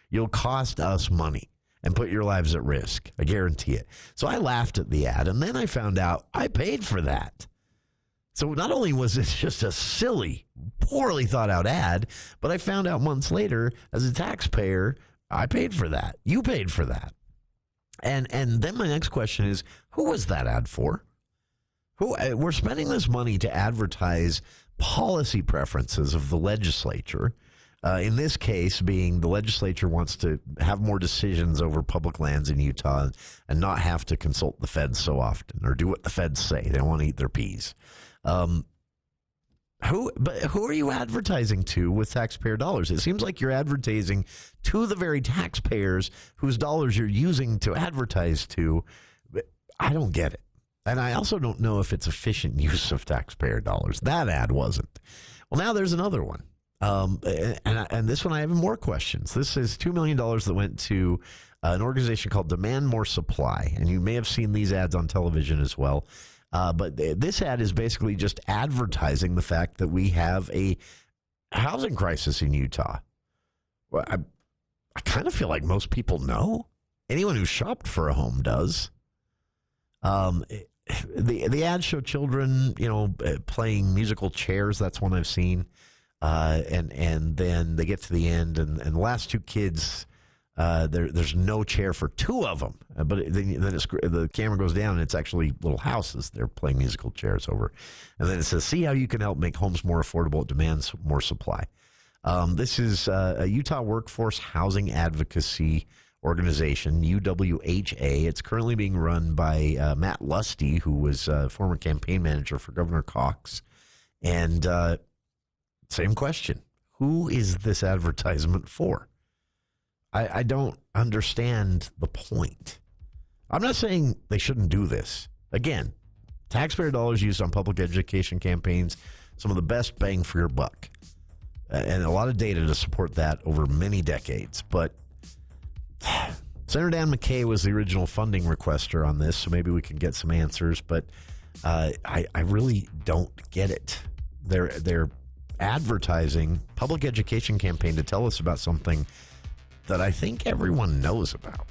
Speaker 17: You'll cost us money and put your lives at risk. I guarantee it. So I laughed at the ad, and then I found out I paid for that. So not only was it just a silly, poorly thought out ad, but I found out months later, as a taxpayer, I paid for that. You paid for that. And then my next question is, who was that ad for? We're spending this money to advertise policy preferences of the legislature. In this case, being the legislature wants to have more decisions over public lands in Utah and not have to consult the feds so often or do what the feds say. They don't want to eat their peas. Who are you advertising to with taxpayer dollars? It seems like you're advertising to the very taxpayers whose dollars you're using to advertise to. I don't get it. And I also don't know if it's efficient use of taxpayer dollars. That ad wasn't. Well, now there's another one. And this one I have more questions. This is $2 million that went to an organization called Demand More Supply. And you may have seen these ads on television as well. But this ad is basically just advertising the fact that we have a housing crisis in Utah. Well, I kind of feel like most people know. Anyone who shopped for a home does. The ads show children, playing musical chairs. That's one I've seen. And then they get to the end, and the last two kids, there's no chair for two of them. But then the camera goes down, and it's actually little houses they're playing musical chairs over. And then it says, see how you can help make homes more affordable. It demands more supply. This is a Utah Workforce Housing Advocacy organization, UWHA. It's currently being run by Matt Lusty, who was former campaign manager for Governor Cox. And same question. Who is this advertisement for? I don't understand the point. I'm not saying they shouldn't do this. Again, taxpayer dollars used on public education campaigns, some of the best bang for your buck. And a lot of data to support that over many decades. But Senator Dan McKay was the original funding requester on this, so maybe we can get some answers. But I really don't get it. They're advertising public education campaign to tell us about something that I think everyone knows about.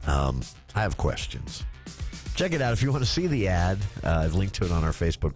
Speaker 17: I have questions. Check it out if you want to see the ad. I've linked to it on our Facebook